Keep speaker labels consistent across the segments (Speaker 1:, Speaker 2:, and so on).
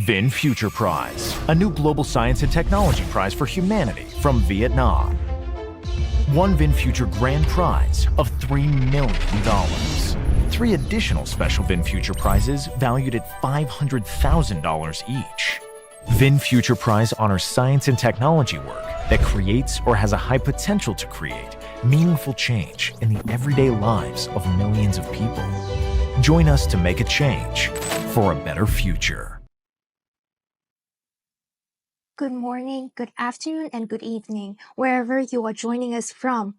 Speaker 1: VinFuture Prize, a new global science and technology prize for humanity from Vietnam. One VinFuture Grand Prize of $3 million. 3 additional special VinFuture prizes valued at $500,000 each. VinFuture Prize honors science and technology work that creates or has a high potential to create meaningful change in the everyday lives of millions of people. Join us to make a change for a better future.
Speaker 2: Good morning, good afternoon, and good evening, wherever you are joining us from.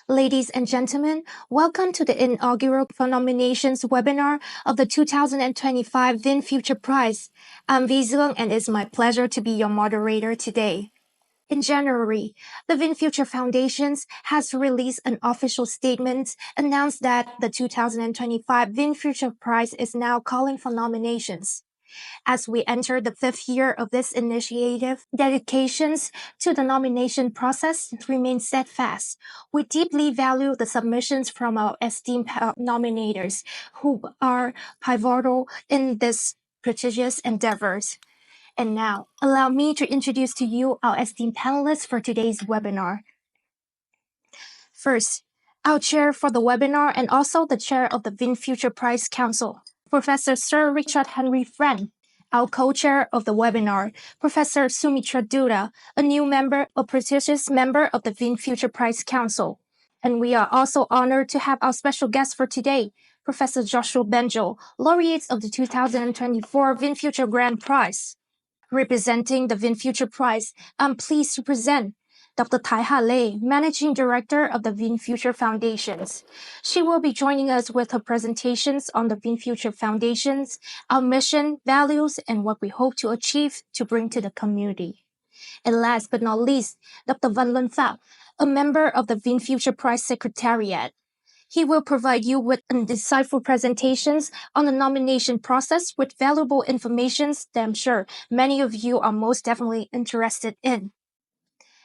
Speaker 2: Ladies and gentlemen, welcome to the inaugural nominations webinar of the 2025 VinFuture Prize. I'm Vi Zung, and it's my pleasure to be your moderator today. In January, the VinFuture Foundation has released an official statement announced that the 2025 VinFuture Prize is now calling for nominations. As we enter the 5th year of this initiative, dedications to the nomination process remain steadfast. We deeply value the submissions from our esteemed nominators who are pivotal in this prestigious endeavors. And now, allow me to introduce to you our esteemed panelists for today's webinar. First, our chair for the webinar and also the chair of the VinFuture Prize Council, Professor Sir Richard Henry Friend. Our co-chair of the webinar, Professor Soumitra Dutta, a new member, a prestigious member of the VinFuture Prize Council. And we are also honored to have our special guest for today, Professor Yoshua Bengio, laureate of the 2024 VinFuture Grand Prize. Representing the VinFuture Prize, I'm pleased to present Dr. Tai Ha Lei, Managing Director of the VinFuture Foundation. She will be joining us with her presentations on the VinFuture Foundation, our mission, values, and what we hope to achieve to bring to the community. And last but not least, Dr. Van Luân Pham, a member of the VinFuture Prize Secretariat. He will provide you with insightful presentations on the nomination process with valuable information that I'm sure many of you are most definitely interested in.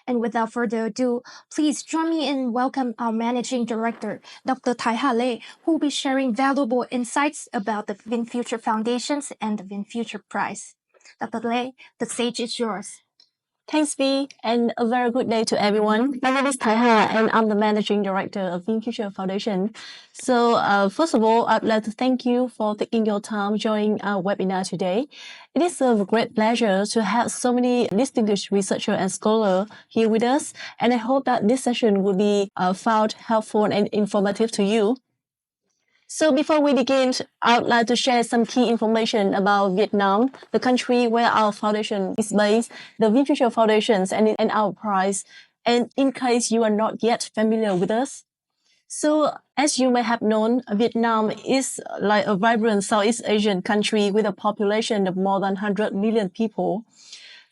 Speaker 2: And without further ado, please join me in welcome our Managing Director, Dr. Tai Ha Lei, who will be sharing valuable insights about the VinFuture Foundation and the VinFuture Prize. Dr. Lei, the stage is yours.
Speaker 3: Thanks, Vi, and a very good day to everyone. My name is Tai Ha, and I'm the Managing Director of VinFuture Foundation. So, first of all, I'd like to thank you for taking your time joining our webinar today. It is a great pleasure to have so many distinguished researchers and scholars here with us, and I hope that this session will be found helpful and informative to you. So before we begin, I would like to share some key information about Vietnam, the country where our foundation is based, the VinFuture Foundation, and our prize, and in case you are not yet familiar with us. So as you may have known, Vietnam is like a vibrant Southeast Asian country with a population of more than 100 million people.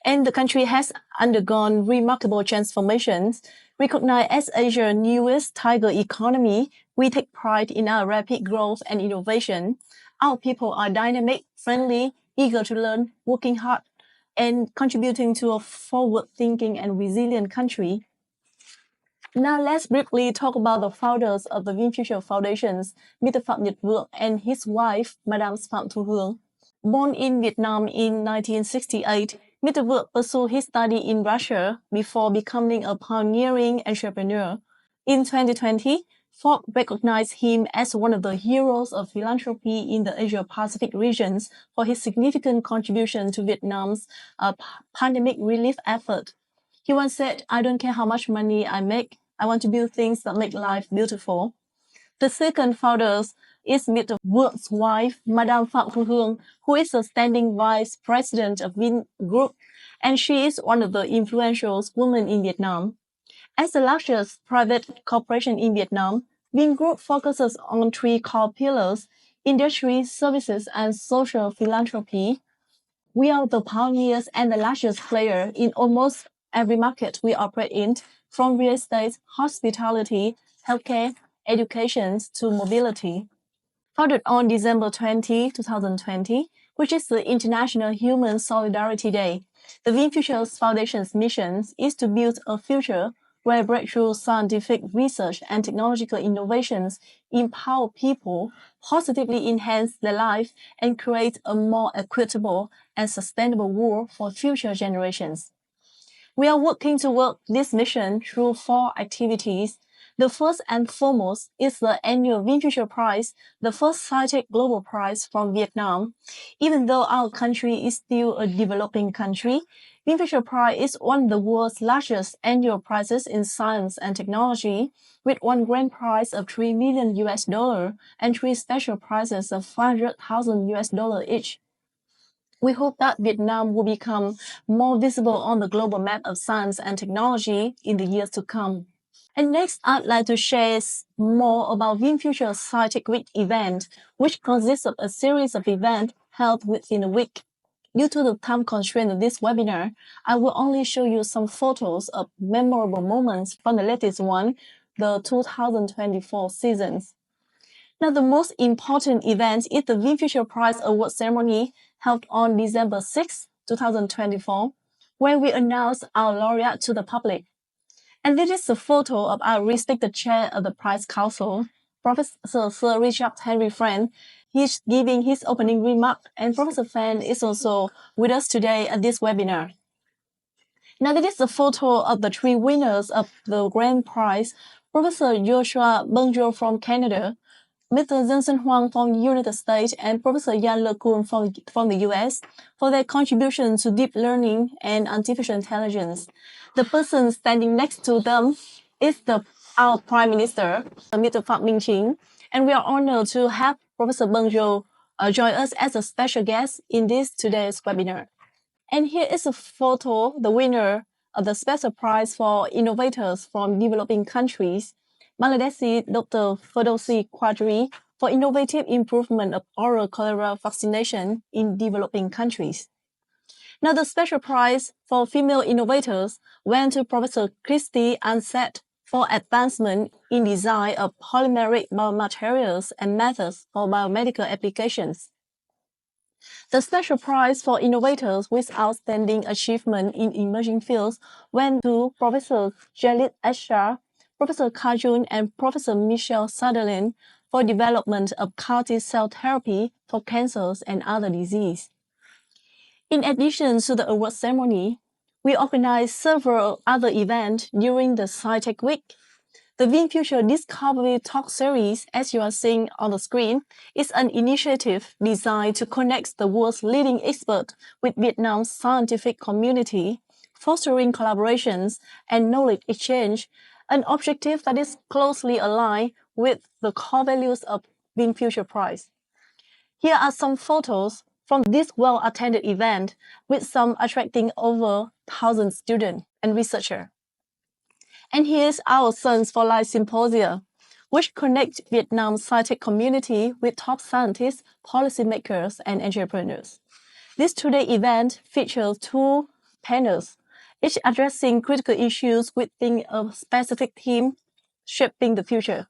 Speaker 3: And the country has undergone remarkable transformations. Recognized as Asia's newest tiger economy, we take pride in our rapid growth and innovation. Our people are dynamic, friendly, eager to learn, working hard, and contributing to a forward-thinking and resilient country. Now let's briefly talk about the founders of the VinFuture Foundation, Mr. Phạm Nhật Vượng and his wife, Madame Phạm Thu Hương. Born in Vietnam in 1968, Mr. Vượng pursued his study in Russia before becoming a pioneering entrepreneur. In 2020, Forbes recognized him as one of the heroes of philanthropy in the Asia-Pacific regions for his significant contribution to Vietnam's pandemic relief effort. He once said, "I don't care how much money I make, I want to build things that make life beautiful." The second founder is Mr. Vượng wife, Madame Phạm Thu Hương, who is a standing vice president of Vin Group, and she is one of the influential women in Vietnam. As the largest private corporation in Vietnam, Vin Group focuses on 3 core pillars: industry, services, and social philanthropy. We are the pioneers and the largest player in almost every market we operate in, from real estate, hospitality, healthcare, education to mobility. Founded on December 20, 2020, which is the International Human Solidarity Day, the VinFuture Foundation's mission is to build a future where breakthrough scientific research and technological innovations empower people, positively enhance their life, and create a more equitable and sustainable world for future generations. We are working toward this mission through 4 activities. The first and foremost is the annual VinFuture Prize, the first sci-tech global prize from Vietnam. Even though our country is still a developing country, VinFuture Prize is one of the world's largest annual prizes in science and technology, with one grand prize of $3 million and 3 special prizes of $500,000 each. We hope that Vietnam will become more visible on the global map of science and technology in the years to come. And next, I'd like to share more about VinFuture Sci-Tech Week event, which consists of a series of events held within a week. Due to the time constraint of this webinar, I will only show you some photos of memorable moments from the latest one, the 2024 seasons. Now, the most important event is the VinFuture Prize Award ceremony held on December 6, 2024, where we announce our laureate to the public. And this is a photo of our respected chair of the Prize Council, Professor Sir Richard Henry Friend. He's giving his opening remark, and Professor Friend is also with us today at this webinar. Now, this is a photo of the 3 winners of the Grand Prize, Professor Yoshua Bengio from Canada, Mr. Johnson Huang from the United States, and Professor Yan Le Kun from the US for their contribution to deep learning and artificial intelligence. The person standing next to them is our Prime Minister, Mr. Phạm Minh Chính, and we are honored to have Professor Bengio join us as a special guest in today's webinar. And here is a photo, the winner of the special prize for innovators from developing countries, Bangladeshi Dr. Ferdowsi Quadri, for innovative improvement of oral cholera vaccination in developing countries. Now, the special prize for female innovators went to Professor Christy Ansett for advancement in design of polymeric biomaterials and methods for biomedical applications. The special prize for innovators with outstanding achievement in emerging fields went to Professor Jalit Ashar, Professor Kajun, and Professor Michelle Sutherland for development of CAR-T cell therapy for cancers and other diseases. In addition to the award ceremony, we organized several other events during the Sci-Tech Week. The VinFuture Discovery Talk Series, as you are seeing on the screen, is an initiative designed to connect the world's leading experts with Vietnam's scientific community, fostering collaborations and knowledge exchange, an objective that is closely aligned with the core values of VinFuture Prize. Here are some photos from this well-attended event, with some attracting over 1,000 students and researchers. And here's our Science for Life Symposia, which connect Vietnam's sci-tech community with top scientists, policymakers, and entrepreneurs. This two-day event features 2 panels, each addressing critical issues within a specific theme, shaping the future.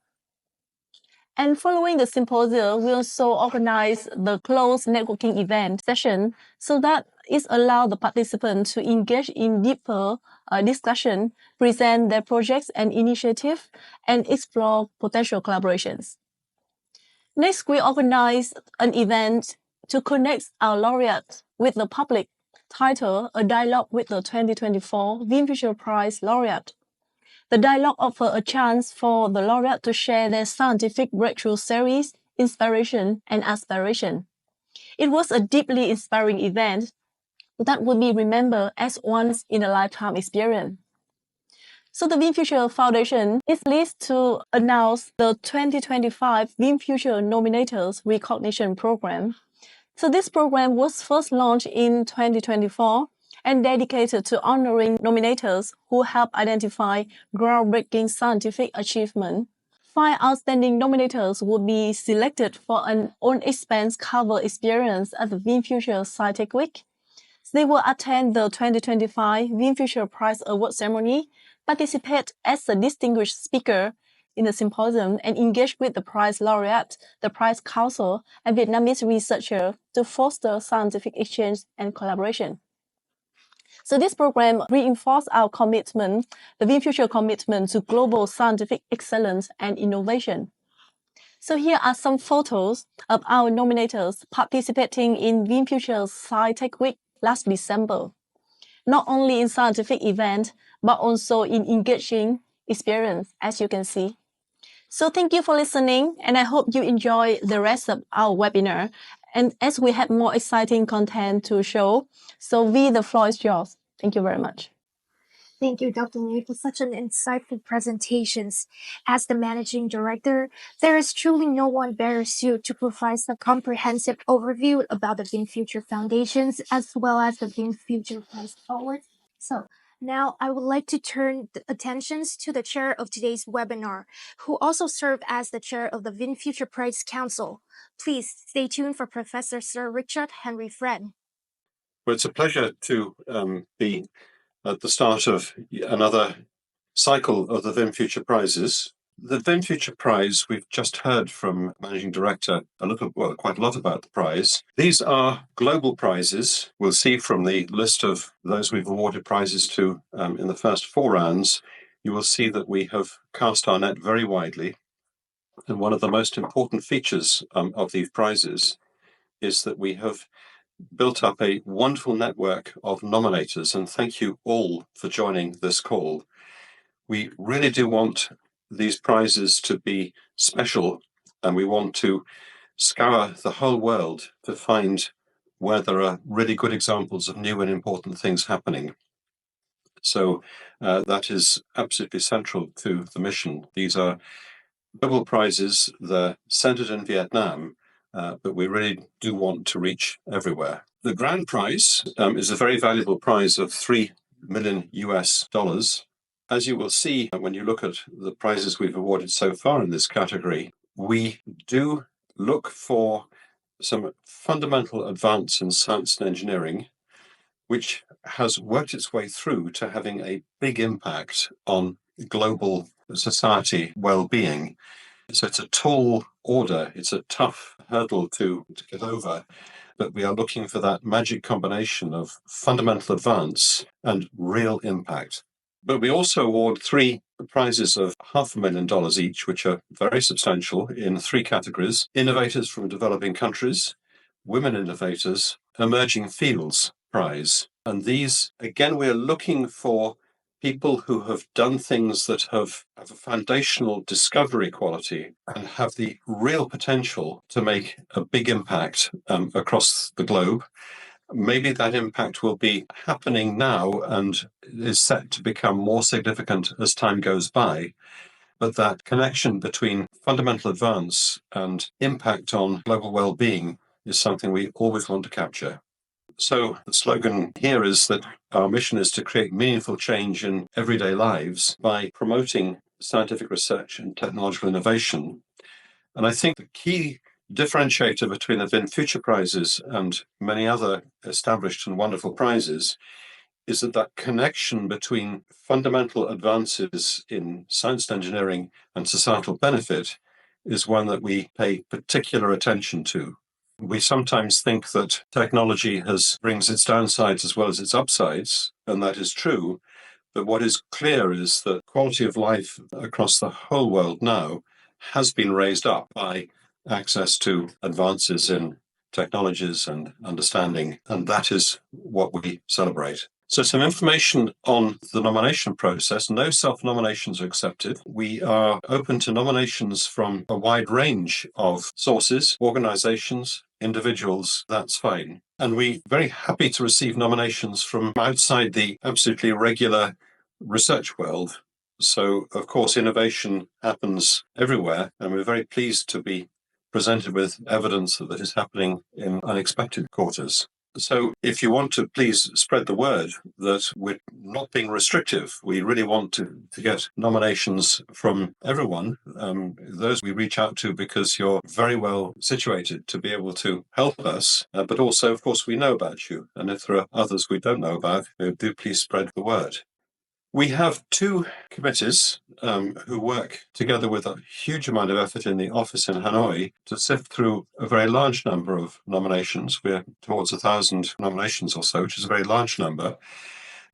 Speaker 3: And following the symposium, we also organize the closed networking event session so that it allows the participants to engage in deeper discussion, present their projects and initiatives, and explore potential collaborations. Next, we organize an event to connect our laureates with the public, titled A Dialogue with the 2024 VinFuture Prize Laureate. The dialogue offers a chance for the laureate to share their scientific breakthrough series, inspiration, and aspiration. It was a deeply inspiring event that will be remembered as once in a lifetime experience. So the VinFuture Foundation is pleased to announce the 2025 VinFuture Nominators Recognition Program. So this program was first launched in 2024 and dedicated to honoring nominators who help identify groundbreaking scientific achievement. 5 outstanding nominators will be selected for an on-expense cover experience at the VinFuture Sci-Tech Week. They will attend the 2025 VinFuture Prize Award ceremony, participate as a distinguished speaker in the symposium, and engage with the prize laureate, the Prize Council, and Vietnamese researchers to foster scientific exchange and collaboration. So this program reinforces our commitment, the VinFuture commitment to global scientific excellence and innovation. So here are some photos of our nominators participating in VinFuture's SciTech Week last December. Not only in scientific event, but also in engaging experience, as you can see. So thank you for listening, and I hope you enjoy the rest of our webinar. And as we have more exciting content to show, so the floor is yours. Thank you very much.
Speaker 2: Thank you, Dr. Lee, for such an insightful presentations. As the managing director, there is truly no one better suited to provide a comprehensive overview about the VinFuture Foundations as well as the VinFuture Prize Award. So now I would like to turn the attentions to the chair of today's webinar, who also served as the chair of the VinFuture Prize Council. Please stay tuned for Professor Sir Richard Henry Friend.
Speaker 4: Well, it's a pleasure to be at the start of another cycle of the VinFuture Prizes. The VinFuture Prize, we've just heard from Managing Director quite a lot about the prize. These are global prizes. We'll see from the list of those we've awarded prizes to in the first 4 rounds, you will see that we have cast our net very widely. And one of the most important features of these prizes is that we have built up a wonderful network of nominators, and thank you all for joining this call. We really do want these prizes to be special, and we want to scour the whole world to find where there are really good examples of new and important things happening. So that is absolutely central to the mission. These are global prizes. They're centered in Vietnam, but we really do want to reach everywhere. The Grand Prize is a very valuable prize of $3 million US. As you will see when you look at the prizes we've awarded so far in this category, we do look for some fundamental advance in science and engineering, which has worked its way through to having a big impact on global society well-being. So it's a tall order, it's a tough hurdle to get over, but we are looking for that magic combination of fundamental advance and real impact. But we also award 3 prizes of $500,000 each, which are very substantial in 3 categories: Innovators from Developing Countries, Women Innovators, Emerging Fields Prize. And these, again, we're looking for people who have done things that have a foundational discovery quality and have the real potential to make a big impact across the globe. Maybe that impact will be happening now and is set to become more significant as time goes by. But that connection between fundamental advance and impact on global well-being is something we always want to capture. So the slogan here is that our mission is to create meaningful change in everyday lives by promoting scientific research and technological innovation. And I think the key differentiator between the VinFuture prizes and many other established and wonderful prizes is that connection between fundamental advances in science and engineering and societal benefit is one that we pay particular attention to. We sometimes think that technology brings its downsides as well as its upsides, and that is true. But what is clear is that quality of life across the whole world now has been raised up by access to advances in technologies and understanding, and that is what we celebrate. So some information on the nomination process. No self-nominations are accepted. We are open to nominations from a wide range of sources, organizations, individuals. That's fine. And we're very happy to receive nominations from outside the absolutely regular research world. So, of course, innovation happens everywhere, and we're very pleased to be presented with evidence that is happening in unexpected quarters. So if you want to please spread the word that we're not being restrictive. We really want to get nominations from everyone, those we reach out to because you're very well situated to be able to help us. But also, of course, we know about you. And if there are others we don't know about, do please spread the word. We have 2 committees who work together with a huge amount of effort in the office in Hanoi to sift through a very large number of nominations. We're towards 1,000 nominations or so, which is a very large number.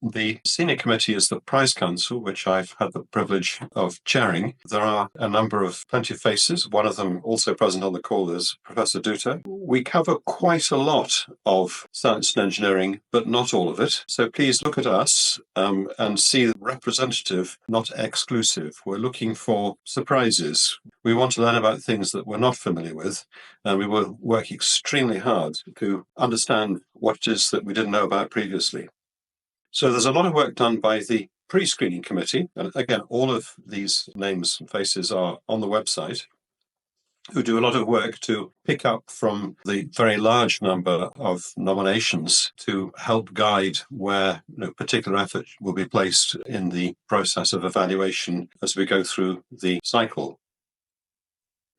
Speaker 4: The senior committee is the Prize Council, which I've had the privilege of chairing. There are a number of plenty of faces. One of them also present on the call is Professor Dutta. We cover quite a lot of science and engineering, but not all of it. So please look at us and see representative, not exclusive. We're looking for surprises. We want to learn about things that we're not familiar with, and we will work extremely hard to understand what it is that we didn't know about previously. So there's a lot of work done by the pre-screening committee. And again, all of these names and faces are on the website, who do a lot of work to pick up from the very large number of nominations to help guide where particular effort will be placed in the process of evaluation as we go through the cycle.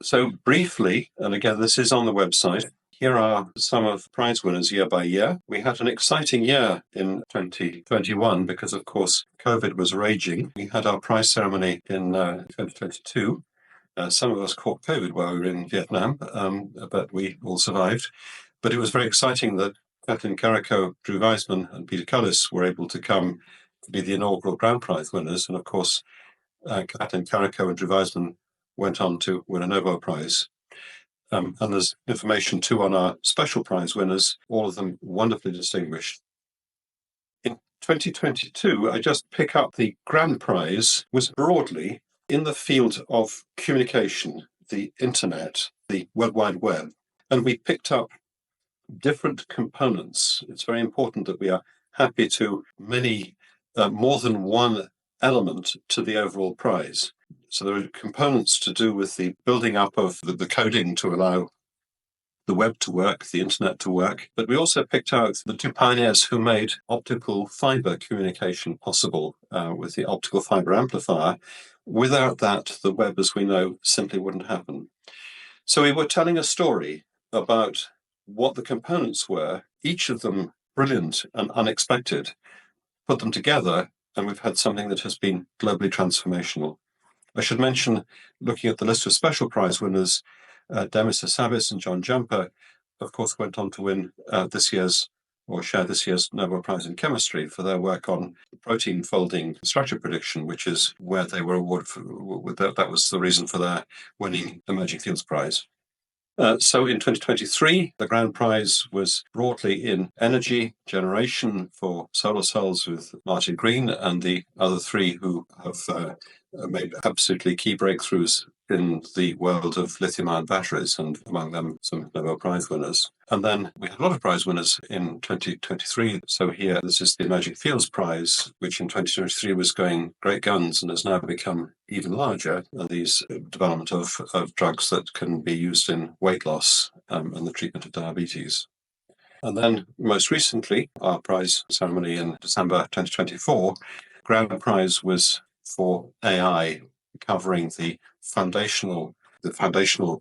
Speaker 4: So briefly, and again, this is on the website, here are some of the prize winners year by year. We had an exciting year in 2021 because, of course, COVID was raging. We had our prize ceremony in 2022. Some of us caught COVID while we were in Vietnam, but we all survived. But it was very exciting that Kathleen Carrico, Drew Weissman, and Peter Cullis were able to come to be the inaugural Grand Prize winners. And of course, Kathleen Carrico and Drew Weissman went on to win a Nobel Prize. And there's information too on our special prize winners, all of them wonderfully distinguished. In 2022, I just pick up the Grand Prize was broadly in the field of communication, the internet, the World Wide Web, and we picked up different components. It's very important that we are happy to more than one element to the overall prize. So there are components to do with the building up of the coding to allow the web to work, the internet to work. But we also picked out the two pioneers who made optical fiber communication possible with the optical fiber amplifier. Without that, the web, as we know, simply wouldn't happen. So we were telling a story about what the components were, each of them brilliant and unexpected, put them together, and we've had something that has been globally transformational. I should mention, looking at the list of special prize winners, Demis Hassabis and John Jumper, of course, went on to win share this year's Nobel Prize in Chemistry for their work on protein folding structure prediction, which is where they were awarded that was the reason for their winning Emerging Fields Prize. So in 2023, the Grand Prize was broadly in energy generation for solar cells with Martin Green and the other three who have made absolutely key breakthroughs in the world of lithium-ion batteries, and among them some Nobel Prize winners. And then we had a lot of prize winners in 2023. So here, this is the Emerging Fields Prize, which in 2023 was going great guns and has now become even larger. And these development of drugs that can be used in weight loss and the treatment of diabetes. And then most recently, our prize ceremony in December 2024, Grand Prize was for AI, covering the foundational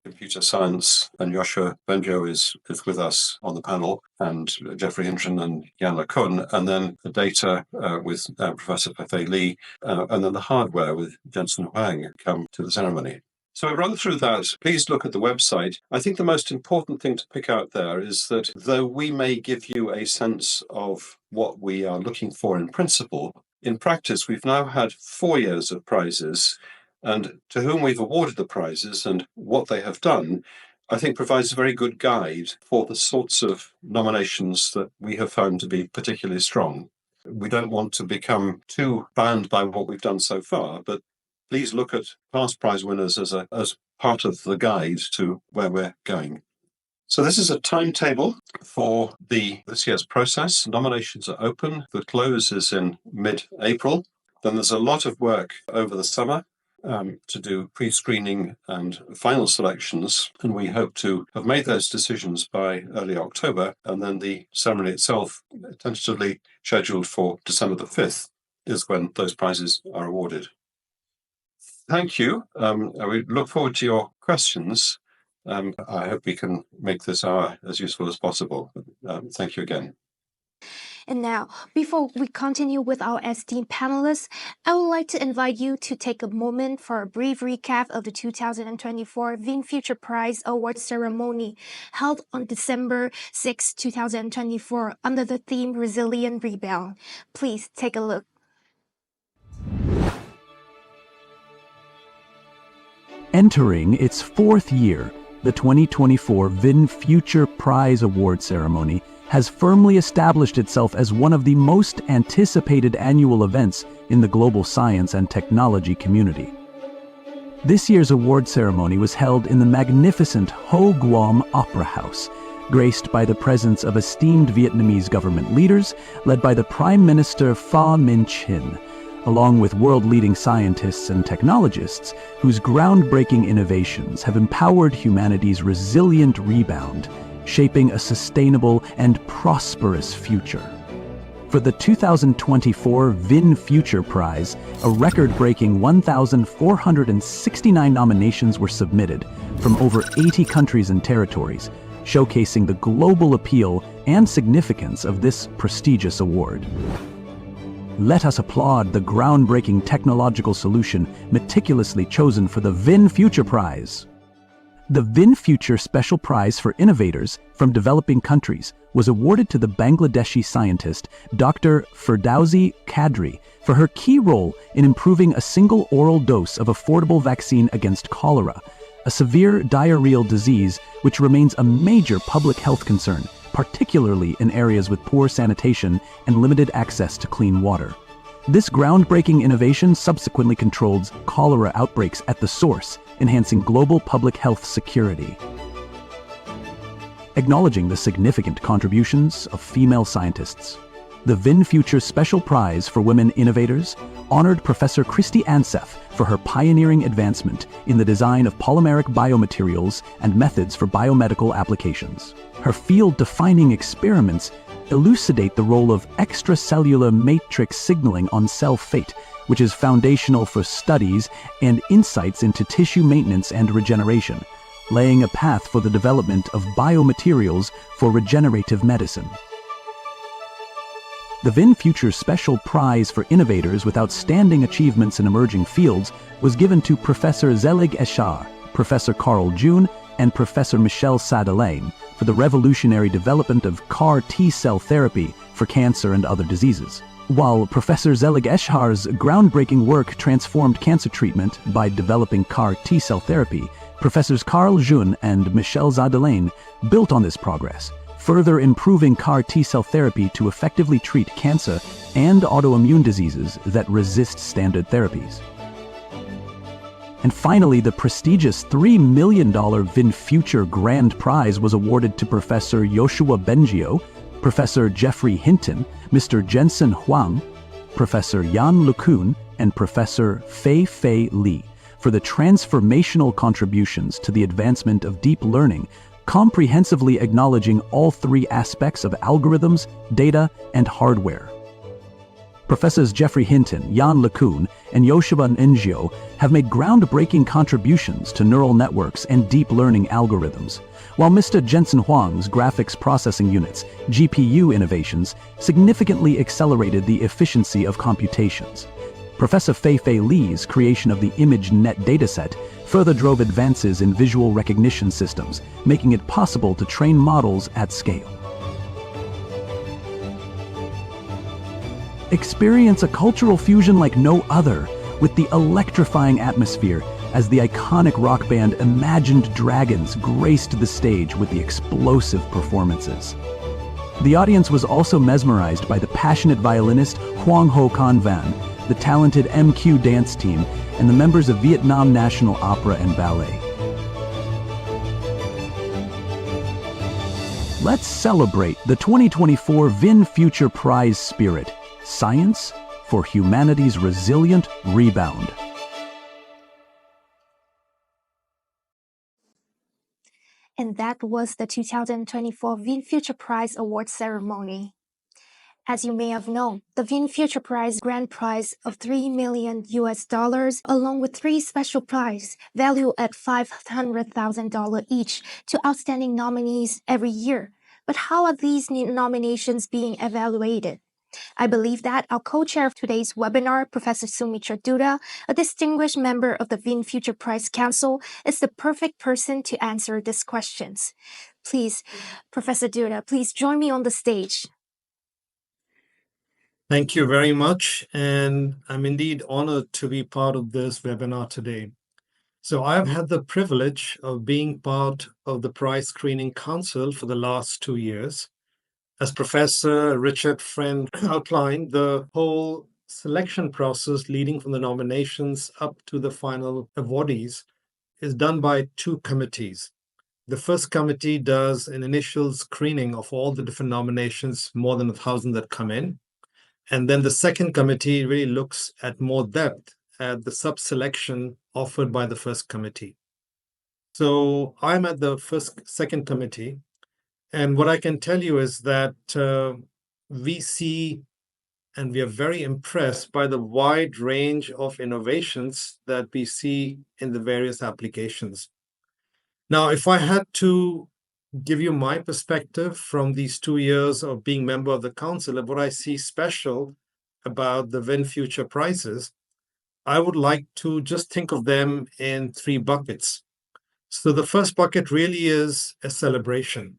Speaker 4: computer science, and Yoshua Bengio is with us on the panel, and Jeffrey Hintron and Yan LeCun, and then the data with Professor Fei Li, and then the hardware with Jensen Huang come to the ceremony. So I run through that. Please look at the website. I think the most important thing to pick out there is that though we may give you a sense of what we are looking for in principle, in practice, we've now had 4 years of prizes, and to whom we've awarded the prizes and what they have done, I think provides a very good guide for the sorts of nominations that we have found to be particularly strong. We don't want to become too bound by what we've done so far, but please look at past prize winners as part of the guide to where we're going. So this is a timetable for this year's process. Nominations are open. The close is in mid-April. Then there's a lot of work over the summer to do pre-screening and final selections. And we hope to have made those decisions by early October. And then the ceremony itself, tentatively scheduled for December the 5th, is when those prizes are awarded. Thank you. We look forward to your questions. I hope we can make this hour as useful as possible. Thank you again.
Speaker 2: And now, before we continue with our esteemed panelists, I would like to invite you to take a moment for a brief recap of the 2024 VinFuture Prize Award ceremony held on December 6, 2024 under the theme Resilient Rebound. Please take a look.
Speaker 5: Entering its fourth year, the 2024 VinFuture Prize Award ceremony has firmly established itself as one of the most anticipated annual events in the global science and technology community. This year's award ceremony was held in the magnificent Ho Guam Opera House, graced by the presence of esteemed Vietnamese government leaders led by the Prime Minister Pha Minh Chin, along with world-leading scientists and technologists whose groundbreaking innovations have empowered humanity's resilient rebound, shaping a sustainable and prosperous future. For the 2024 VinFuture Prize, a record-breaking 1,469 nominations were submitted from over 80 countries and territories, showcasing the global appeal and significance of this prestigious award. Let us applaud the groundbreaking technological solution meticulously chosen for the VinFuture Prize. The VinFuture Special Prize for Innovators from Developing Countries was awarded to the Bangladeshi scientist Dr. Firdausi Kadri for her key role in improving a single oral dose of affordable vaccine against cholera, a severe diarrheal disease which remains a major public health concern, particularly in areas with poor sanitation and limited access to clean water. This groundbreaking innovation subsequently controlled cholera outbreaks at the source, enhancing global public health security. Acknowledging the significant contributions of female scientists, the VinFuture Special Prize for Women Innovators honored Professor Christy Anseth for her pioneering advancement in the design of polymeric biomaterials and methods for biomedical applications. Her field-defining experiments elucidate the role of extracellular matrix signaling on cell fate, which is foundational for studies and insights into tissue maintenance and regeneration, laying a path for the development of biomaterials for regenerative medicine. The VinFuture Special Prize for Innovators with Outstanding Achievements in Emerging Fields was given to Professor Zelig Eshar, Professor Carl June, and Professor Michel Sadelaine for the revolutionary development of CAR T-cell therapy for cancer and other diseases. While Professor Zelig Eshar's groundbreaking work transformed cancer treatment by developing CAR T-cell therapy, Professors Carl June and Michel Sadelaine built on this progress, further improving CAR T-cell therapy to effectively treat cancer and autoimmune diseases that resist standard therapies. And finally, the prestigious $3 million VinFuture Grand Prize was awarded to Professor Yoshua Bengio, Professor Jeffrey Hinton, Mr. Jensen Huang, Professor Yan LeCun, and Professor Fei Li for the transformational contributions to the advancement of deep learning, comprehensively acknowledging all three aspects of algorithms, data, and hardware. Professors Jeffrey Hinton, Yan LeCun, and Yoshua Bengio have made groundbreaking contributions to neural networks and deep learning algorithms, while Mr. Jensen Huang's graphics processing units, GPU innovations, significantly accelerated the efficiency of computations. Professor Fei Li's creation of the ImageNet dataset further drove advances in visual recognition systems, making it possible to train models at scale. Experience a cultural fusion like no other with the electrifying atmosphere as the iconic rock band Imagined Dragons graced the stage with the explosive performances. The audience was also mesmerized by the passionate violinist Hoang Ho Can Van, the talented MQ dance team, and the members of Vietnam National Opera and Ballet. Let's celebrate the 2024 VinFuture Prize spirit, Science for Humanity's Resilient Rebound.
Speaker 2: And that was the 2024 VinFuture Prize Award ceremony. As you may have known, the VinFuture Prize Grand Prize of $3 million along with 3 special prizes valued at $500,000 each to outstanding nominees every year, But how are these nominations being evaluated? I believe that our co-chair of today's webinar, Professor Soumitra Dutta, a distinguished member of the VinFuture Prize Council, is the perfect person to answer these questions. Please, Professor Dutta, please join me on the stage.
Speaker 6: Thank you very much, and I'm indeed honored to be part of this webinar today. So I've had the privilege of being part of the Prize Screening Council for the last 2 years. As Professor Richard Friend outlined, the whole selection process leading from the nominations up to the final awardees is done by 2 committees. The first committee does an initial screening of all the different nominations, more than 1,000 that come in. And then the second committee really looks at more depth at the sub-selection offered by the first committee. So I'm at the second committee. And what I can tell you is that we see and we are very impressed by the wide range of innovations that we see in the various applications. Now, if I had to give you my perspective from these 2 years of being member of the council and what I see special about the VinFuture prizes, I would like to just think of them in 3 buckets. So the first bucket really is a celebration.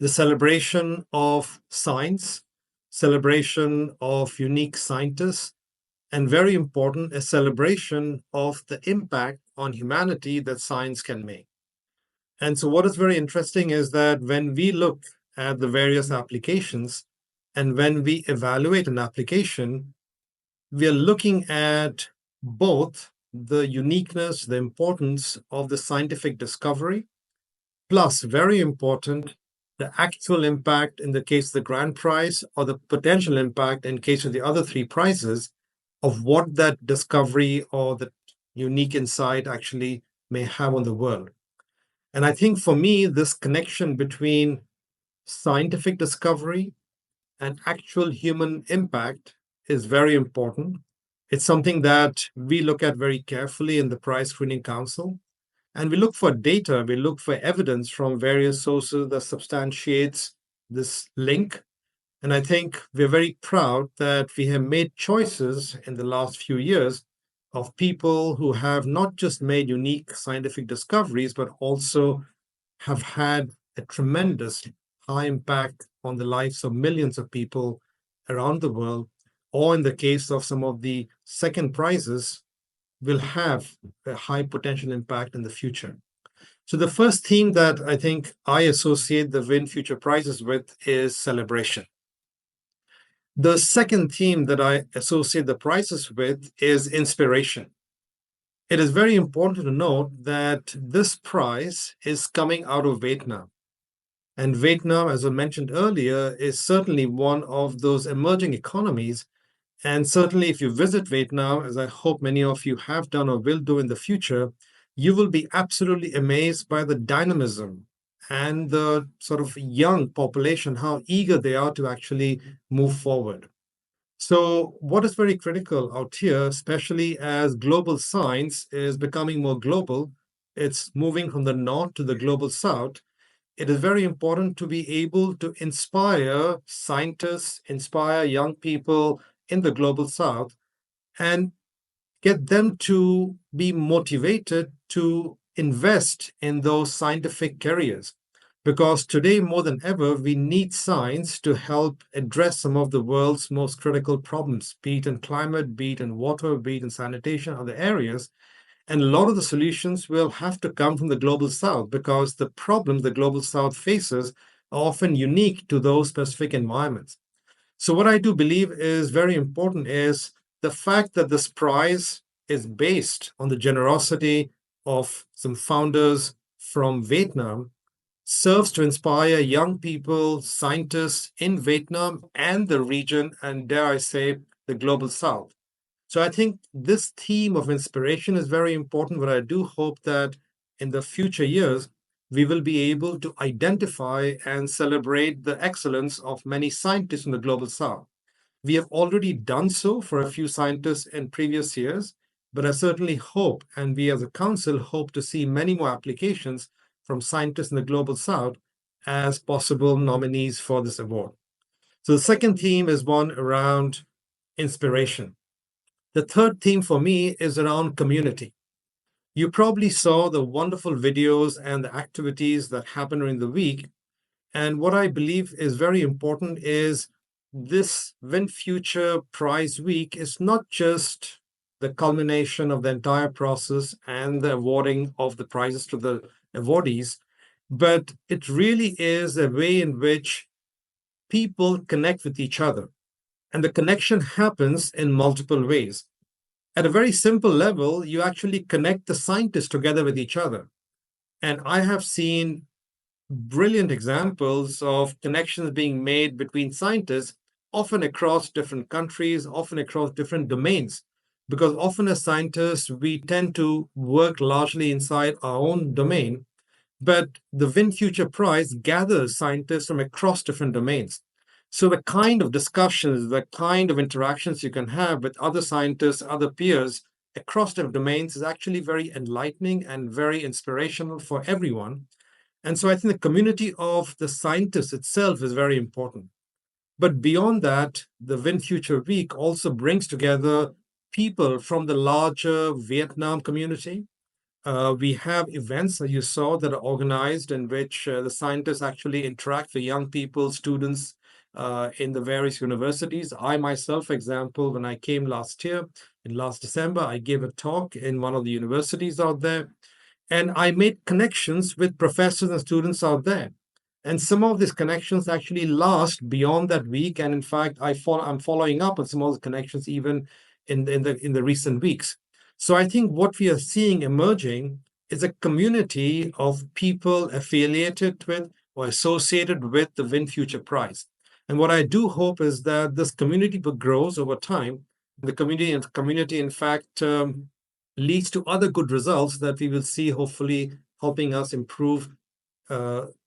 Speaker 6: The celebration of science, celebration of unique scientists, and very important, a celebration of the impact on humanity that science can make. And so what is very interesting is that when we look at the various applications and when we evaluate an application, we are looking at both the uniqueness, the importance of the scientific discovery, plus, very important, the actual impact in the case of the grand prize or the potential impact in case of the other 3 prizes of what that discovery or the unique insight actually may have on the world. And I think for me, this connection between scientific discovery and actual human impact is very important. It's something that we look at very carefully in the Prize Screening Council. And we look for data, we look for evidence from various sources that substantiates this link. And I think we're very proud that we have made choices in the last few years of people who have not just made unique scientific discoveries, but also have had a tremendous high impact on the lives of millions of people around the world, or in the case of some of the second prizes, will have a high potential impact in the future. So the first theme that I think I associate the VinFuture prizes with is celebration. The second theme that I associate the prizes with is inspiration. It is very important to note that this prize is coming out of Vietnam. And Vietnam, as I mentioned earlier, is certainly one of those emerging economies. And certainly if you visit Vietnam, as I hope many of you have done or will do in the future, you will be absolutely amazed by the dynamism and the sort of young population, how eager they are to actually move forward. So what is very critical out here, especially as global science is becoming more global, it's moving from the north to the global south, it is very important to be able to inspire scientists, inspire young people in the global south, and get them to be motivated to invest in those scientific careers. Because today, more than ever, we need science to help address some of the world's most critical problems, be it in climate, be it in water, be it in sanitation, other areas. And a lot of the solutions will have to come from the global south because the problems the global south faces are often unique to those specific environments. So what I do believe is very important is the fact that this prize is based on the generosity of some founders from Vietnam serves to inspire young people, scientists in Vietnam and the region, and dare I say, the global south. So I think this theme of inspiration is very important, but I do hope that in the future years, we will be able to identify and celebrate the excellence of many scientists in the global south. We have already done so for a few scientists in previous years, but I certainly hope, and we as a council hope to see many more applications from scientists in the global south as possible nominees for this award. So the second theme is one around inspiration. The third theme for me is around community. You probably saw the wonderful videos and the activities that happen during the week. And what I believe is very important is this VinFuture Prize Week is not just the culmination of the entire process and the awarding of the prizes to the awardees, but it really is a way in which people connect with each other. And the connection happens in multiple ways. At a very simple level, you actually connect the scientists together with each other. And I have seen brilliant examples of connections being made between scientists, often across different countries, often across different domains. Because often as scientists, we tend to work largely inside our own domain, but the VinFuture Prize gathers scientists from across different domains. So the kind of discussions, the kind of interactions you can have with other scientists, other peers across different domains is actually very enlightening and very inspirational for everyone. And so I think the community of the scientists itself is very important. But beyond that, the VinFuture Week also brings together people from the larger Vietnam community. We have events that you saw that are organized in which the scientists actually interact with young people, students in the various universities. I myself, for example, when I came last year, in last December, I gave a talk in one of the universities out there. And I made connections with professors and students out there. And some of these connections actually last beyond that week. And in fact, I'm following up on some of the connections even in the recent weeks. So I think what we are seeing emerging is a community of people affiliated with or associated with the VinFuture Prize. And what I do hope is that this community grows over time. The community, in fact, leads to other good results that we will see, hopefully helping us improve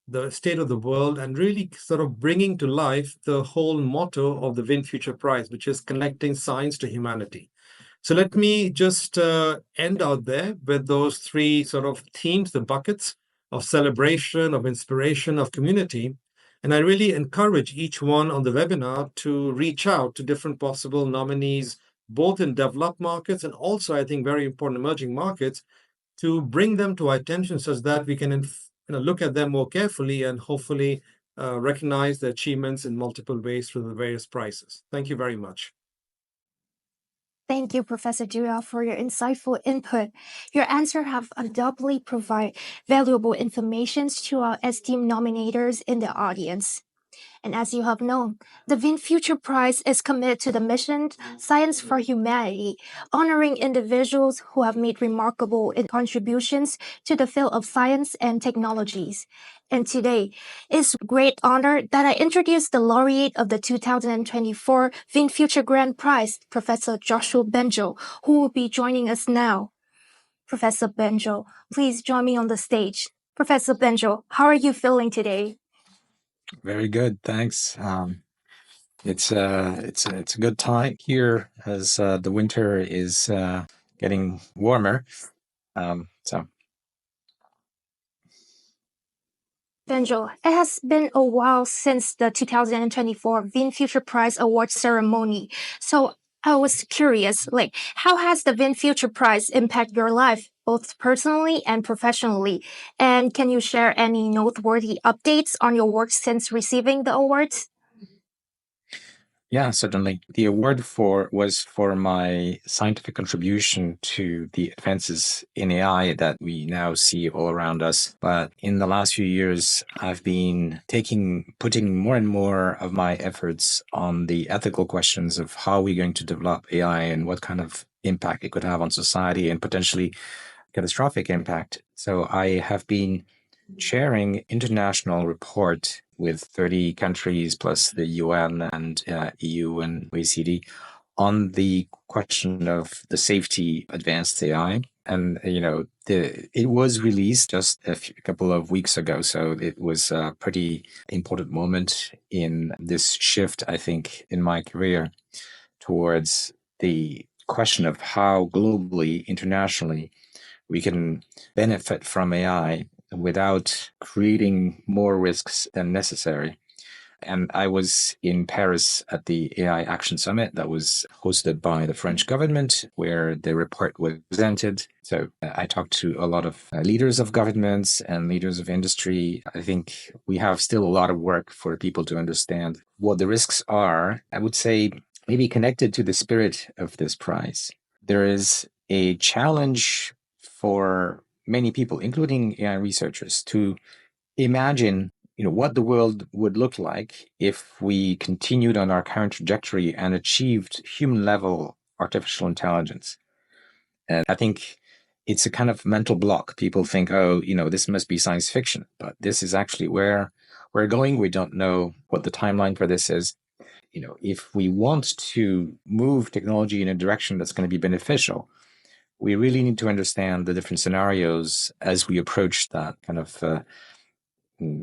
Speaker 6: the state of the world and really sort of bringing to life the whole motto of the VinFuture Prize, which is connecting science to humanity. So let me just end out there with those three sort of themes, the buckets of celebration, of inspiration, of community. And I really encourage each one on the webinar to reach out to different possible nominees, both in developed markets and also, I think, very important emerging markets, to bring them to our attention so that we can look at them more carefully and hopefully recognize the achievements in multiple ways through the various prizes. Thank you very much.
Speaker 2: Thank you, Professor Dutta, for your insightful input. Your answer have undoubtedly provided valuable information to our esteemed nominators in the audience. And as you have known, the VinFuture Prize is committed to the mission Science for Humanity, honoring individuals who have made remarkable contributions to the field of science and technologies. And today, it's a great honor that I introduce the laureate of the 2024 VinFuture Grand Prize, Professor Yoshua Bengio, who will be joining us now. Professor Bengio, please join me on the stage. Professor Bengio, how are you feeling today?
Speaker 7: Very good, thanks. It's a good time here as the winter is getting warmer. So
Speaker 2: Bengio, it has been a while since the 2024 VinFuture Prize Award ceremony. So I was curious, how has the VinFuture Prize impact your life, both personally and professionally? And can you share any noteworthy updates on your work since receiving the awards?
Speaker 7: yeah, certainly. The award was for my scientific contribution to the advances in AI that we now see all around us. But in the last few years, I've been putting more and more of my efforts on the ethical questions of how we're going to develop AI and what kind of impact it could have on society and potentially catastrophic impact. So I have been chairing international report with 30 countries plus the UN and EU and OECD on the question of the safety of advanced AI. And, it was released just a couple of weeks ago. So it was a pretty important moment in this shift, I think, in my career towards the question of how globally, internationally, we can benefit from AI without creating more risks than necessary. And I was in Paris at the AI Action Summit that was hosted by the French government, where the report was presented. So I talked to a lot of leaders of governments and leaders of industry. I think we have still a lot of work for people to understand what the risks are. I would say maybe connected to the spirit of this prize. There is a challenge for many people, including AI researchers, to imagine what the world would look like if we continued on our current trajectory and achieved human level artificial intelligence. And I think it's a kind of mental block. People think, oh, this must be science fiction, but this is actually where we're going. We don't know what the timeline for this is. If we want to move technology in a direction that's going to be beneficial, we really need to understand the different scenarios as we approach that kind of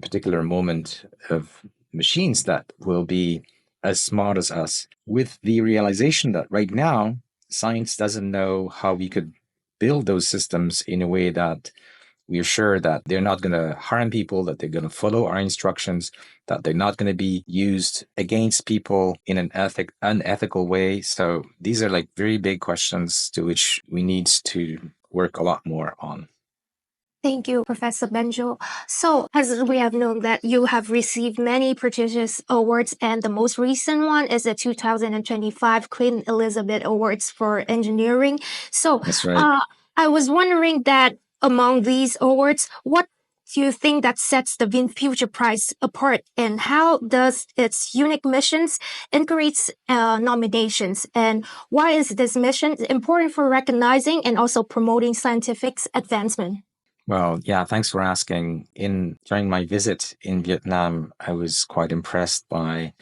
Speaker 7: particular moment of machines that will be as smart as us, with the realization that right now, science doesn't know how we could build those systems in a way that we are sure that they're not going to harm people, that they're going to follow our instructions, that they're not going to be used against people in an unethical way. So these are like very big questions to which we need to work a lot more on.
Speaker 2: Thank you, Professor Bengio. So, as we have known that you have received many prestigious awards, and the most recent one is the 2025 Queen Elizabeth Awards for Engineering. So,
Speaker 7: That's right.
Speaker 2: I was wondering that among these awards, what do you think that sets the VinFuture Prize apart, and how does its unique missions increase nominations? And why is this mission important for recognizing and also promoting scientific advancement?
Speaker 7: Well, yeah, thanks for asking. During my visit in Vietnam, I was quite impressed by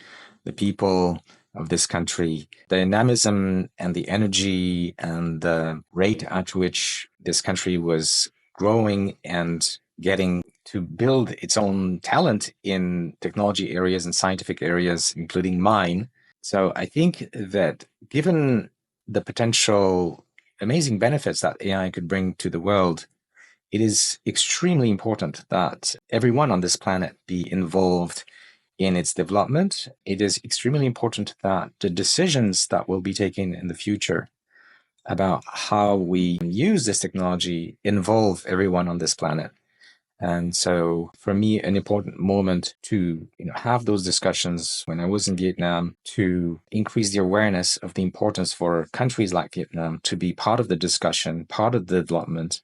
Speaker 7: the people of this country, the dynamism and the energy and the rate at which this country was growing and getting to build its own talent in technology areas and scientific areas, including mine. So I think that given the potential amazing benefits that AI could bring to the world, it is extremely important that everyone on this planet be involved in its development. It is extremely important that the decisions that will be taken in the future about how we use this technology involve everyone on this planet. And so for me, an important moment to have those discussions when I was in Vietnam, to increase the awareness of the importance for countries like Vietnam to be part of the discussion, part of the development,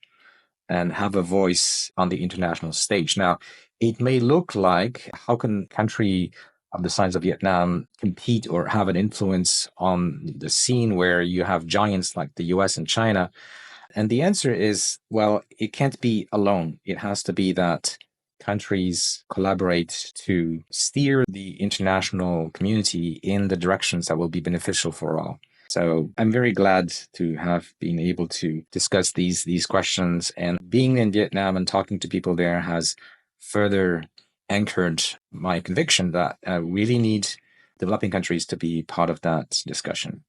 Speaker 7: and have a voice on the international stage. Now, it may look like, how can a country of the size of Vietnam compete or have an influence on the scene where you have giants like the US and China? And the answer is, well, it can't be alone. It has to be that countries collaborate to steer the international community in the directions that will be beneficial for all. So I'm very glad to have been able to discuss these questions, and being in Vietnam and talking to people there has further anchored my conviction that I really need developing countries to be part of that discussion.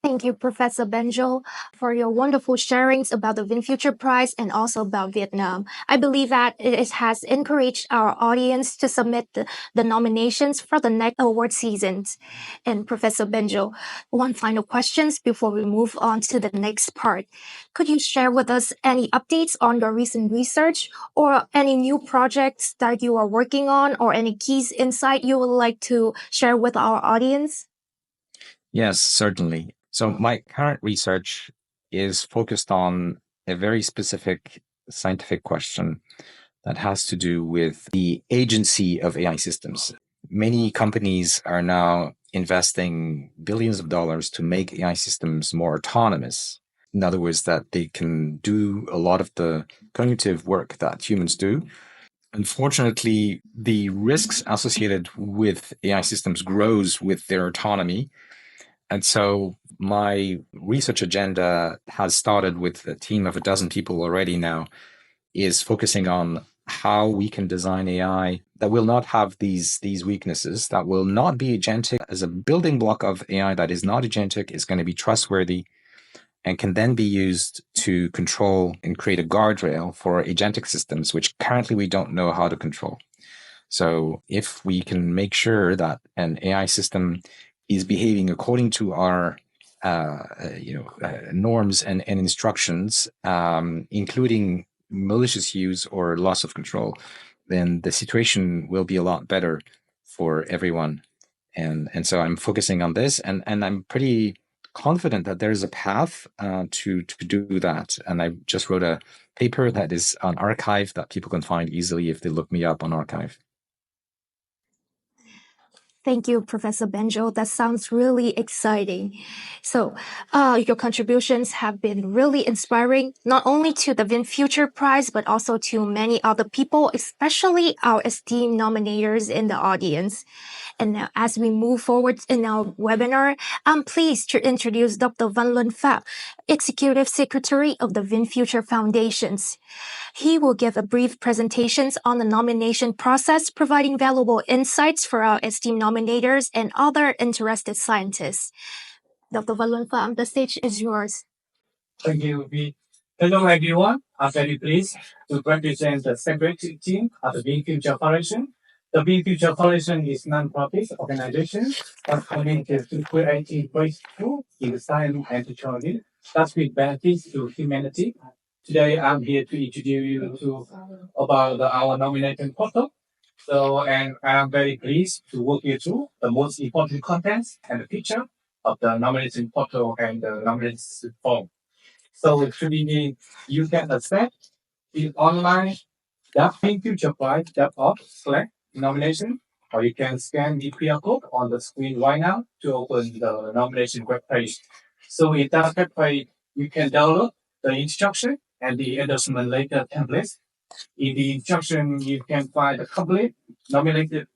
Speaker 2: Thank you, Professor Bengio, for your wonderful sharings about the VinFuture Prize and also about Vietnam. I believe that it has encouraged our audience to submit the nominations for the next award seasons. And Professor Bengio, one final question before we move on to the next part. Could you share with us any updates on your recent research or any new projects that you are working on, or any key insight you would like to share with our audience?
Speaker 7: Yes, certainly. So my current research is focused on a very specific scientific question that has to do with the agency of AI systems. Many companies are now investing billions of dollars to make AI systems more autonomous. In other words, that they can do a lot of the cognitive work that humans do. Unfortunately, the risks associated with AI systems grows with their autonomy. And so my research agenda has started with a team of a dozen people already now, is focusing on how we can design AI that will not have these weaknesses, that will not be agentic. As a building block of AI that is not agentic, is going to be trustworthy and can then be used to control and create a guardrail for agentic systems, which currently we don't know how to control. So if we can make sure that an AI system is behaving according to our norms and instructions, including malicious use or loss of control, then the situation will be a lot better for everyone. And so I'm focusing on this, and I'm pretty confident that there's a path to do that. And I just wrote a paper that is on arXiv that people can find easily if they look me up on arXiv.
Speaker 2: Thank you, Professor Bengio. That sounds really exciting. So, your contributions have been really inspiring, not only to the VinFuture Prize, but also to many other people, especially our esteemed nominators in the audience. And now, as we move forward in our webinar, I'm pleased to introduce Dr. Van Loan Pha, Executive Secretary of the VinFuture Foundations. He will give a brief presentation on the nomination process, providing valuable insights for our esteemed nominators and other interested scientists. Dr. Van Loan Pha, the stage is yours.
Speaker 8: Thank you, Vi. Hello, everyone. I'm very pleased to represent the secretary team of the VinFuture Foundation. The VinFuture Foundation is a non-profit organization that's committed to creating breakthrough in science and technology that will benefit to humanity. Today, I'm here to introduce you about our nomination portal. And I'm very pleased to walk you through the most important contents and the feature of the nomination portal and the nomination form. So it should be you can access the online VinFuturePrize.org/nomination, or you can scan the QR code on the screen right now to open the nomination web page. So in that web page, you can download the instruction and the endorsement letter templates. In the instruction, you can find the complete nomination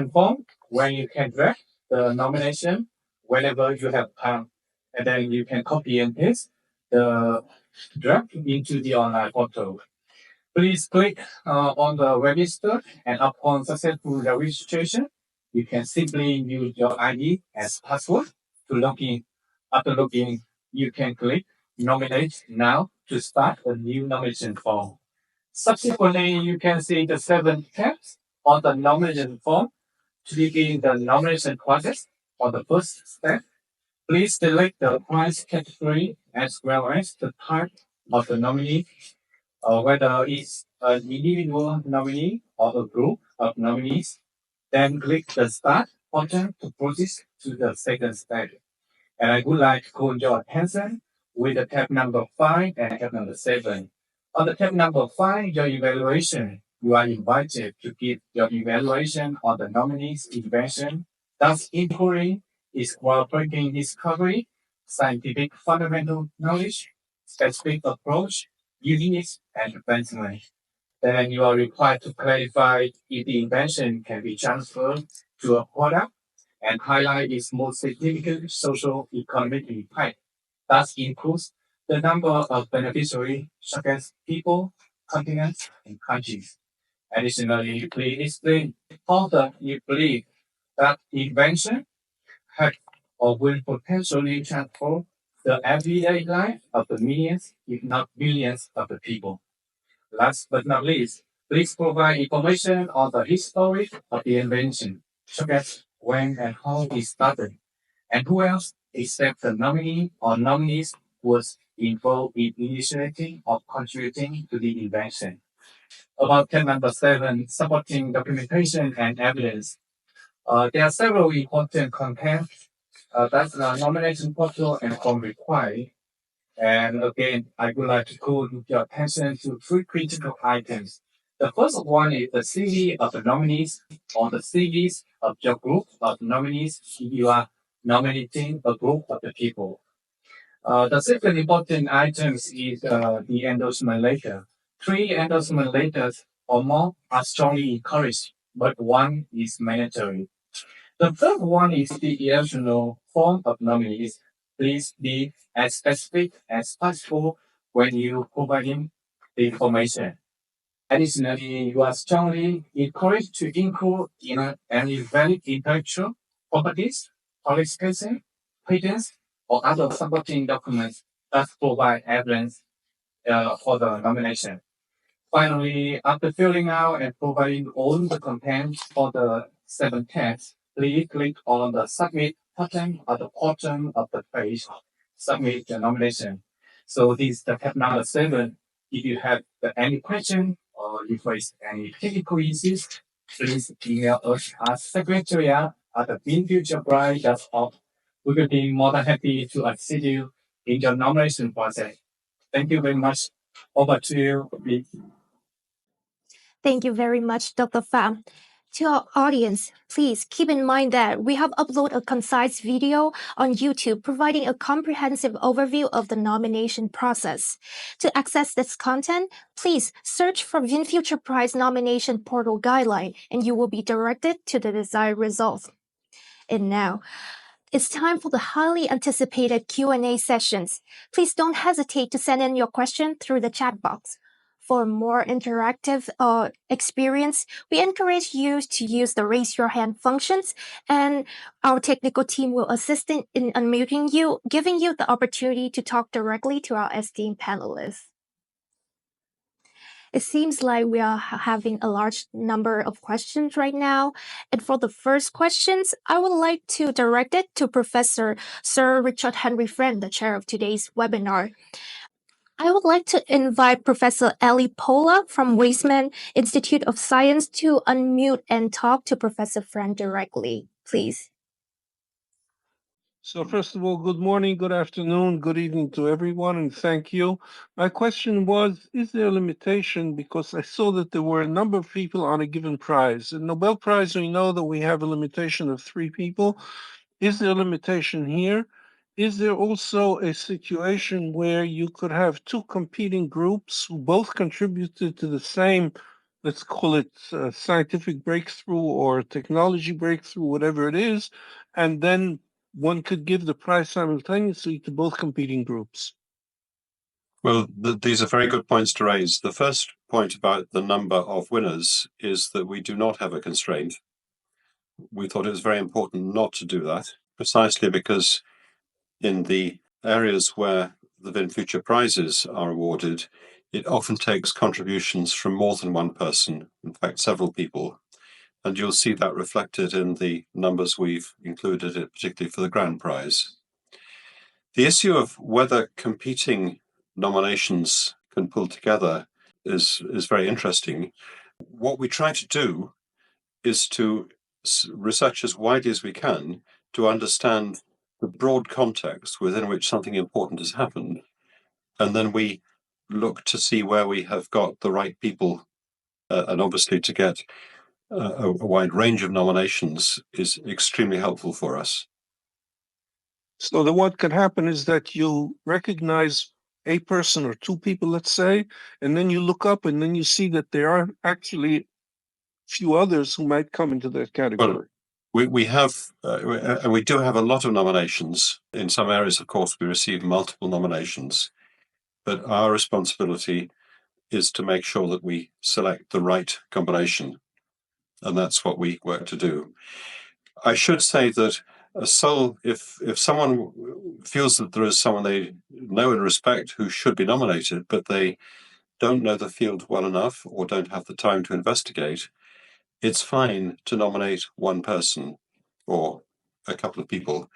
Speaker 8: form where you can draft the nomination whenever you have time. And then you can copy and paste the draft into the online portal. Please click on the register, and upon successful registration, you can simply use your ID as password to log in. After login, you can click Nominate Now to start a new nomination form. Subsequently, you can see the 7 steps on the nomination form to begin the nomination process. On the first step, please select the prize category as well as the type of the nominee, whether it's an individual nominee or a group of nominees. Then click the Start button to proceed to the second step. And I would like to call your attention with the tab number 5 and tab number 7. On the tab number 5, your evaluation, you are invited to give your evaluation on the nominee's invention, thus including its groundbreaking discovery, scientific fundamental knowledge, specific approach, uniqueness, and advancement. Then you are required to clarify if the invention can be transferred to a product and highlight its most significant social economic impact. That includes the number of beneficiaries, such as people, continents, and countries. Additionally, please explain how you believe that invention had or will potentially transform the everyday life of the millions, if not billions, of the people. Last but not least, please provide information on the history of the invention, such as when and how it started, and who else except the nominee or nominees was involved in initiating or contributing to the invention. About tab number 7, supporting documentation and evidence. There are several important contents that the nomination portal and form require. And again, I would like to call your attention to 3 critical items. The first one is the CV of the nominees or the CVs of your group of nominees if you are nominating a group of the people. The second important item is the endorsement letter. 3 endorsement letters or more are strongly encouraged, but 1 is mandatory. The third one is the electional form of nominees. Please be as specific as possible when you providing the information. Additionally, you are strongly encouraged to include any valid intellectual properties, qualification, patents, or other supporting documents that provide evidence for the nomination. Finally, after filling out and providing all the content for the 7 tests, please click on the Submit button at the bottom of the page. Submit the nomination. So this is the tab number 7. If you have any question or you face any technical issues, please email us at secretariat@vinfutureprize.org. We will be more than happy to assist you in your nomination process. Thank you very much. Over to you, please.
Speaker 2: Thank you very much, Dr. Pham. To our audience, please keep in mind that we have uploaded a concise video on YouTube providing a comprehensive overview of the nomination process. To access this content, please search for VinFuture Prize Nomination Portal Guideline and you will be directed to the desired result. And now, it's time for the highly anticipated Q&A sessions. Please don't hesitate to send in your question through the chat box. For a more interactive experience, we encourage you to use the raise your hand functions, and our technical team will assist in unmuting you, giving you the opportunity to talk directly to our esteemed panelists. It seems like we are having a large number of questions right now. And for the first questions, I would like to direct it to Professor Sir Richard Henry Friend, the chair of today's webinar. I would like to invite Professor Ellie Pola from Weizmann Institute of Science to unmute and talk to Professor Friend directly, please.
Speaker 9: So first of all, good morning, good afternoon, good evening to everyone, and thank you. My question was, is there a limitation? Because I saw that there were a number of people on a given prize. The Nobel Prize, we know that we have a limitation of 3 people. Is there a limitation here? Is there also a situation where you could have 2 competing groups who both contributed to the same, let's call it scientific breakthrough or technology breakthrough, whatever it is, and then one could give the prize simultaneously to both competing groups?
Speaker 4: Well, these are very good points to raise. The first point about the number of winners is that we do not have a constraint. We thought it was very important not to do that, precisely because in the areas where the VinFuture prizes are awarded, it often takes contributions from more than one person, in fact, several people. And you'll see that reflected in the numbers we've included, particularly for the grand prize. The issue of whether competing nominations can pull together is very interesting. What we try to do is to research as widely as we can to understand the broad context within which something important has happened. And then we look to see where we have got the right people. And obviously to get a wide range of nominations is extremely helpful for us.
Speaker 9: So then what could happen is that you recognize a person or 2 people, let's say, and then you look up and then you see that there are actually a few others who might come into that category.
Speaker 4: Well, we do have a lot of nominations. In some areas, of course, we receive multiple nominations, but our responsibility is to make sure that we select the right combination. And that's what we work to do. I should say that if someone feels that there is someone they know and respect who should be nominated, but they don't know the field well enough or don't have the time to investigate, it's fine to nominate one person or a couple of people,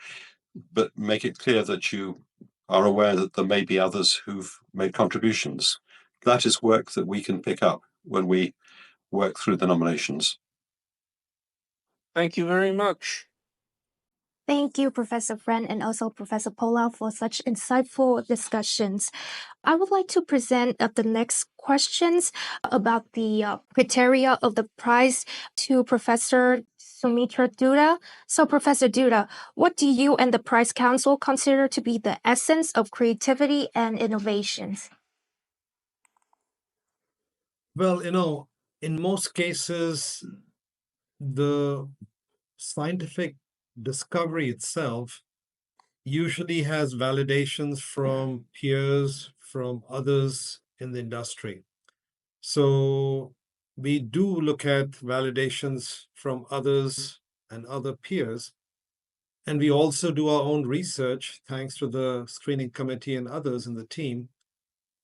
Speaker 4: but make it clear that you are aware that there may be others who've made contributions. That is work that we can pick up when we work through the nominations.
Speaker 9: Thank you very much.
Speaker 2: Thank you, Professor Friend, and also Professor Pola for such insightful discussions. I would like to present the next questions about the criteria of the prize to Professor Soumitra Dutta. So, Professor Dutta, what do you and the Prize Council consider to be the essence of creativity and innovations?
Speaker 6: Well, in most cases, the scientific discovery itself usually has validations from peers, from others in the industry. So we do look at validations from others and other peers. And we also do our own research, thanks to the screening committee and others in the team,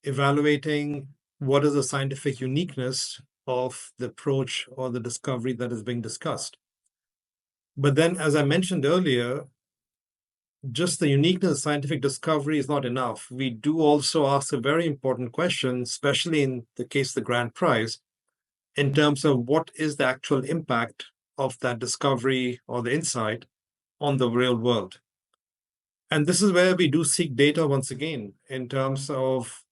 Speaker 6: evaluating what is the scientific uniqueness of the approach or the discovery that is being discussed. But then, as I mentioned earlier, just the uniqueness of scientific discovery is not enough. We do also ask a very important question, especially in the case of the Grand Prize, in terms of what is the actual impact of that discovery or the insight on the real world. And this is where we do seek data once again, in terms of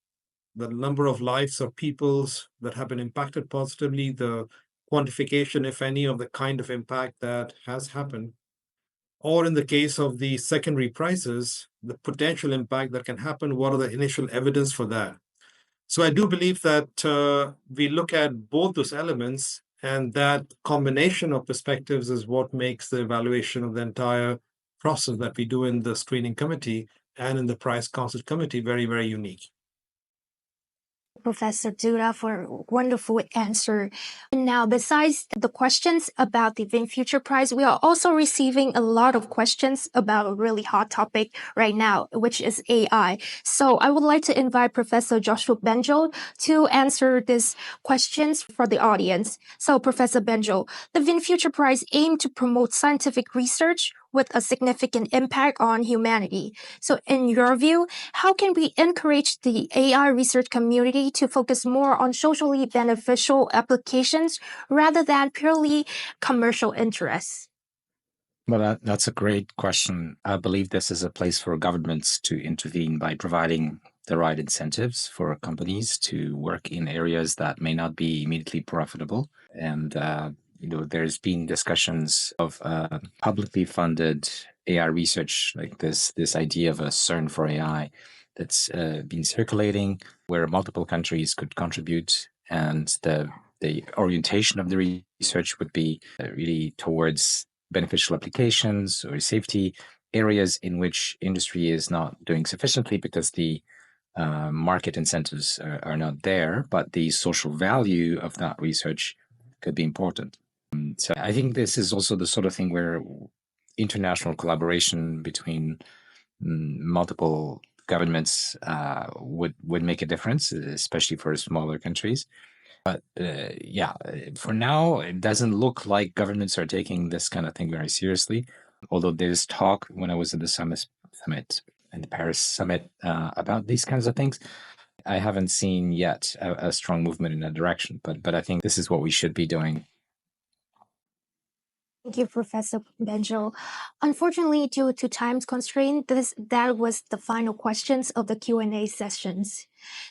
Speaker 6: the number of lives of peoples that have been impacted positively, the quantification, if any, of the kind of impact that has happened, or in the case of the secondary prizes, the potential impact that can happen, what are the initial evidence for that? So I do believe that we look at both those elements, and that combination of perspectives is what makes the evaluation of the entire process that we do in the screening committee and in the Prize Council committee very, very unique.
Speaker 2: Professor Dutta, for a wonderful answer. And now, besides the questions about the VinFuture Prize, we are also receiving a lot of questions about a really hot topic right now, which is AI. So I would like to invite Professor Yoshua Bengio to answer these questions for the audience. So, Professor Bengio, the VinFuture Prize aims to promote scientific research with a significant impact on humanity. So in your view, how can we encourage the AI research community to focus more on socially beneficial applications rather than purely commercial interests?
Speaker 7: Well, that's a great question. I believe this is a place for governments to intervene by providing the right incentives for companies to work in areas that may not be immediately profitable. And there's been discussions of publicly funded AI research, like this idea of a CERN for AI that's been circulating, where multiple countries could contribute, and the orientation of the research would be really towards beneficial applications or safety areas in which industry is not doing sufficiently because the market incentives are not there, but the social value of that research could be important. So I think this is also the sort of thing where international collaboration between multiple governments would make a difference, especially for smaller countries. But for now, it doesn't look like governments are taking this kind of thing very seriously. Although there's talk when I was at the summit and the Paris summit about these kinds of things. I haven't seen yet a strong movement in that direction, but I think this is what we should be doing.
Speaker 2: Thank you, Professor Bengio. Unfortunately, due to time constraint, that was the final questions of the Q&A sessions.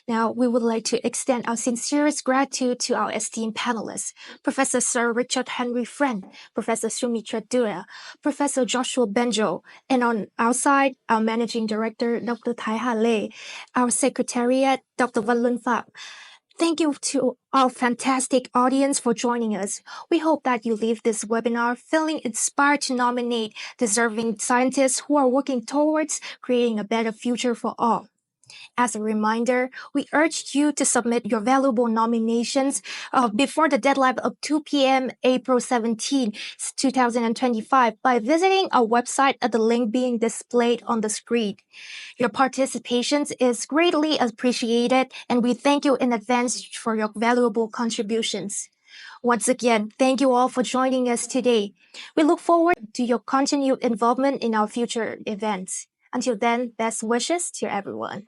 Speaker 2: Now, we would like to extend our sincerest gratitude to our esteemed panelists, Professor Sir Richard Henry Friend, Professor Soumitra Dutta, Professor Yoshua Bengio, and on our side, our Managing Director, Dr. Taiha Lei, our Secretariat, Dr. Van Lun Pham. Thank you to our fantastic audience for joining us. We hope that you leave this webinar feeling inspired to nominate deserving scientists who are working towards creating a better future for all. As a reminder, we urge you to submit your valuable nominations before the deadline of 2 p.m. April 17, 2025 by visiting our website at the link being displayed on the screen. Your participation is greatly appreciated, and we thank you in advance for your valuable contributions. Once again, thank you all for joining us today. We look forward to your continued involvement in our future events. Until then, best wishes to everyone.